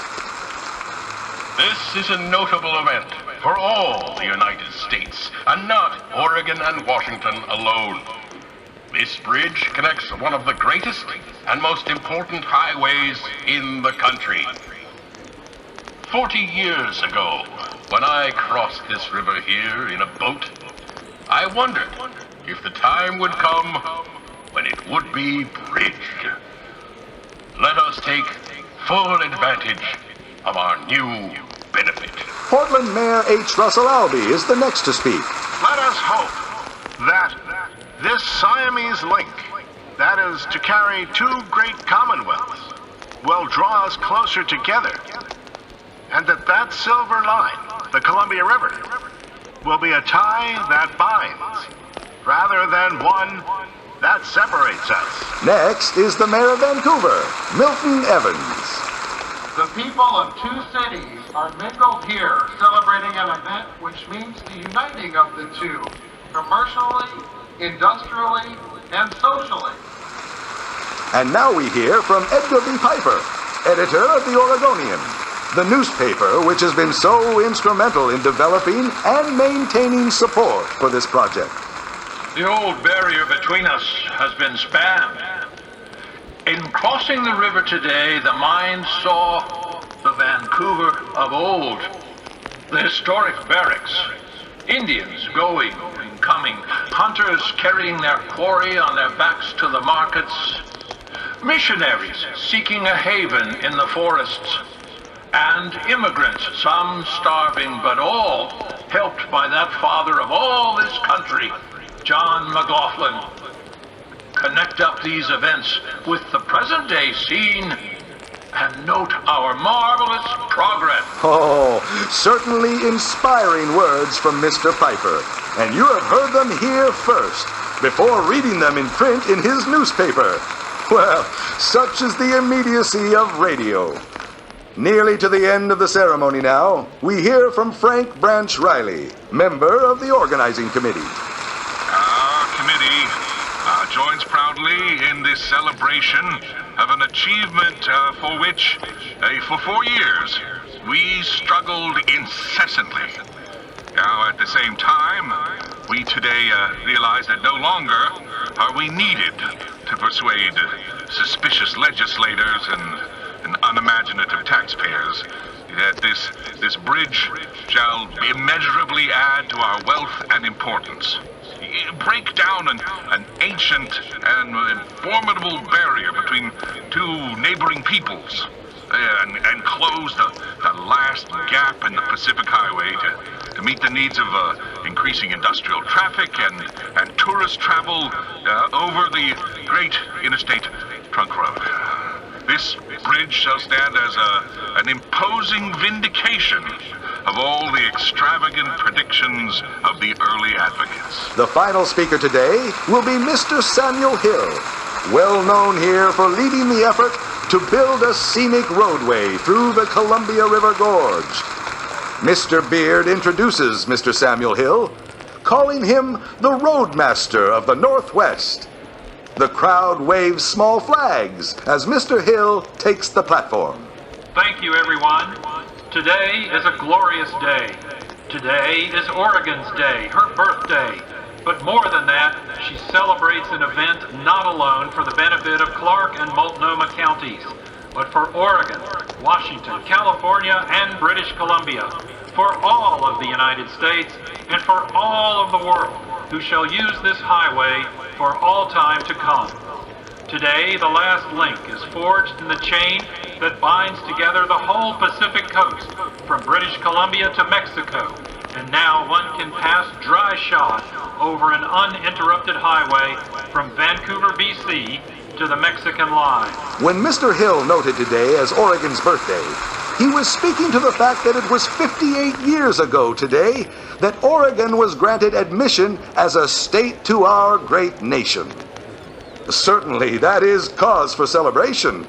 J: This is a notable event for all the United States, and not Oregon and Washington alone. This bridge connects one of the greatest and most important highways in the country. 40 years ago, when I crossed this river here in a boat, I wondered if the time would come when it would be bridged. Let us take full advantage of our new benefit.
D: Portland Mayor H. Russell Albee is the next to speak.
I: Let us hope that this Siamese link, that is to carry 2 great commonwealths, will draw us closer together, and that silver line, the Columbia River, will be a tie that binds, rather than one
J: That separates us.
D: Next is the Mayor of Vancouver, Milton Evans.
H: The people of two cities are mingled here, celebrating an event which means the uniting of the two, commercially, industrially, and socially.
D: And now we hear from Edgar B. Piper, editor of the Oregonian, the newspaper which has been so instrumental in developing and maintaining support for this project.
K: The old barrier between us has been spanned. In crossing the river today, the mind saw the Vancouver of old. The historic barracks, Indians going and coming, hunters carrying their quarry on their backs to the markets, missionaries seeking a haven in the forests, and immigrants, some starving, but all helped by that father of all this country, John McLaughlin. Connect up these events with the present-day scene and note our marvelous progress.
D: Oh, certainly inspiring words from Mr. Piper. And you have heard them here first, before reading them in print in his newspaper. Well, such is the immediacy of radio. Nearly to the end of the ceremony now, we hear from Frank Branch Riley, member of the organizing committee.
L: Our committee joins proudly in this celebration of an achievement for which, for 4 years, we struggled incessantly. Now, at the same time, we today realize that no longer are we needed to persuade suspicious legislators and unimaginative taxpayers that this bridge shall immeasurably add to our wealth and importance. Break down an ancient and formidable barrier between two neighboring peoples and close the last gap in the Pacific Highway to meet the needs of increasing industrial traffic and tourist travel over the great interstate trunk road. This bridge shall stand as an imposing vindication of all the extravagant predictions of the early advocates.
D: The final speaker today will be Mr. Samuel Hill, well known here for leading the effort to build a scenic roadway through the Columbia River Gorge. Mr. Beard introduces Mr. Samuel Hill, calling him the Roadmaster of the Northwest. The crowd waves small flags as Mr. Hill takes the platform.
X: Thank you, everyone. Today is a glorious day. Today is Oregon's day, her birthday. But more than that, she celebrates an event not alone for the benefit of Clark and Multnomah counties, but for Oregon, Washington, California, and British Columbia, for all of the United States, and for all of the world who shall use this highway for all time to come. Today, the last link is forged in the chain that binds together the whole Pacific coast, from British Columbia to Mexico, and now one can pass dry shod over an uninterrupted highway from Vancouver, BC to the Mexican line.
D: When Mr. Hill noted today as Oregon's birthday, he was speaking to the fact that it was 58 years ago today that Oregon was granted admission as a state to our great nation. Certainly, that is cause for celebration.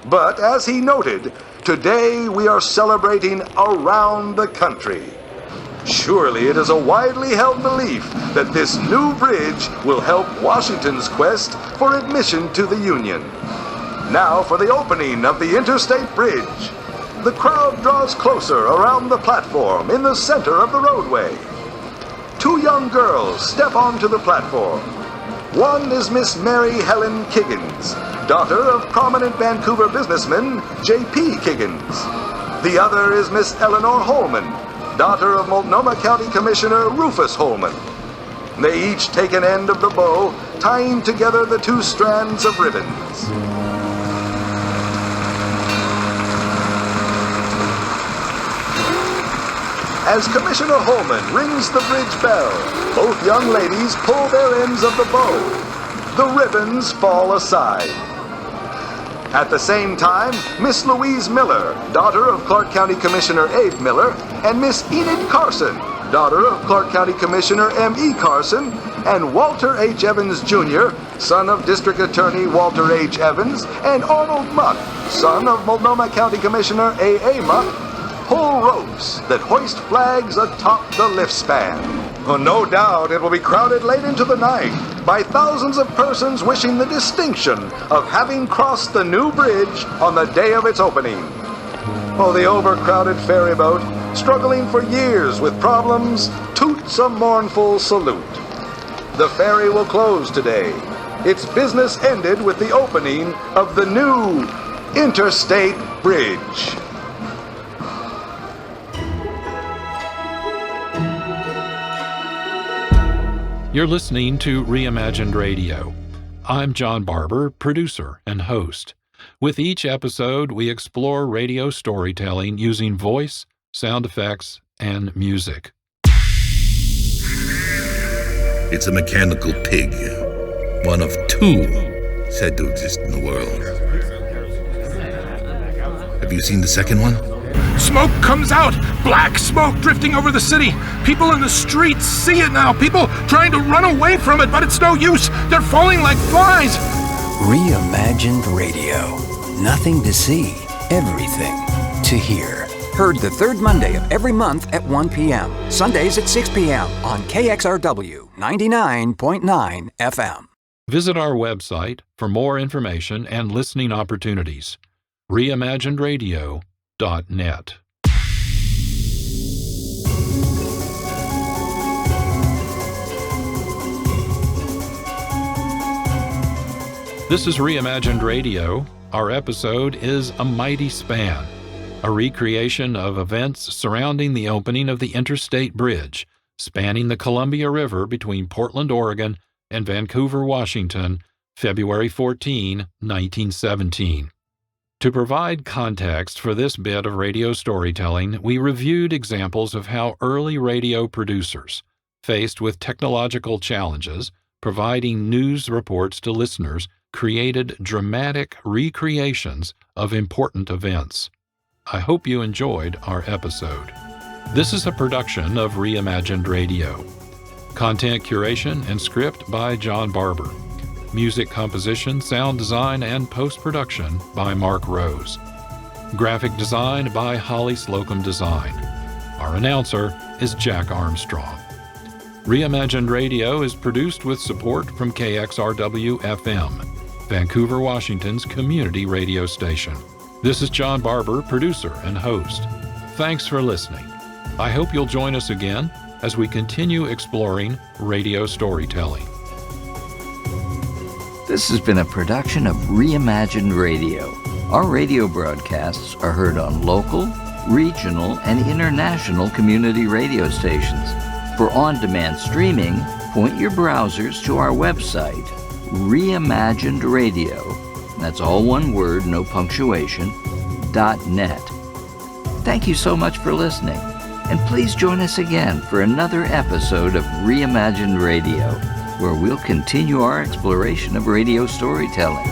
D: But as he noted, today we are celebrating around the country. Surely it is a widely held belief that this new bridge will help Washington's quest for admission to the Union. Now for the opening of the Interstate Bridge. The crowd draws closer around the platform in the center of the roadway. Two young girls step onto the platform. One is Miss Mary Helen Kiggins, daughter of prominent Vancouver businessman J.P. Kiggins. The other is Miss Eleanor Holman, daughter of Multnomah County Commissioner Rufus Holman. They each take an end of the bow, tying together the two strands of ribbons. As Commissioner Holman rings the bridge bell, both young ladies pull their ends of the bow. The ribbons fall aside. At the same time, Miss Louise Miller, daughter of Clark County Commissioner Abe Miller, and Miss Enid Carson, daughter of Clark County Commissioner M.E. Carson, and Walter H. Evans, Jr., son of District Attorney Walter H. Evans, and Arnold Muck, son of Multnomah County Commissioner A.A. Muck, pull ropes that hoist flags atop the lift span. Well, no doubt it will be crowded late into the night by thousands of persons wishing the distinction of having crossed the new bridge on the day of its opening. Oh, the overcrowded ferry boat, struggling for years with problems, toots a mournful salute. The ferry will close today. Its business ended with the opening of the new Interstate Bridge.
C: You're listening to Reimagined Radio. I'm John Barber, producer and host. With each episode, we explore radio storytelling using voice, sound effects, and music.
N: It's a mechanical pig, one of two said to exist in the world. Have you seen the second one?
P: Smoke comes out! Black smoke drifting over the city! People in the streets see it now! People trying to run away from it, but it's no use! They're falling like flies!
V: Reimagined Radio. Nothing to see, everything to hear. Heard the third Monday of every month at 1 p.m. Sundays at 6 p.m. on KXRW 99.9 FM.
C: Visit our website for more information and listening opportunities. reimaginedradio.net. This is Reimagined Radio. Our episode is A Mighty Span, a recreation of events surrounding the opening of the Interstate Bridge, spanning the Columbia River between Portland, Oregon, and Vancouver, Washington, February 14, 1917. To provide context for this bit of radio storytelling, we reviewed examples of how early radio producers, faced with technological challenges, providing news reports to listeners, created dramatic recreations of important events. I hope you enjoyed our episode. This is a production of Reimagined Radio. Content curation and script by John Barber. Music composition, sound design, and post-production by Marc Rose. Graphic design by Holly Slocum Design. Our announcer is Jack Armstrong. Reimagined Radio is produced with support from KXRW-FM, Vancouver, Washington's community radio station. This is John Barber, producer and host. Thanks for listening. I hope you'll join us again as we continue exploring radio storytelling.
Q: This has been a production of Reimagined Radio. Our radio broadcasts are heard on local, regional, and international community radio stations. For on-demand streaming, point your browsers to our website, Reimagined Radio, that's all one word, no punctuation, .net. Thank you so much for listening, and please join us again for another episode of Reimagined Radio, where we'll continue our exploration of radio storytelling.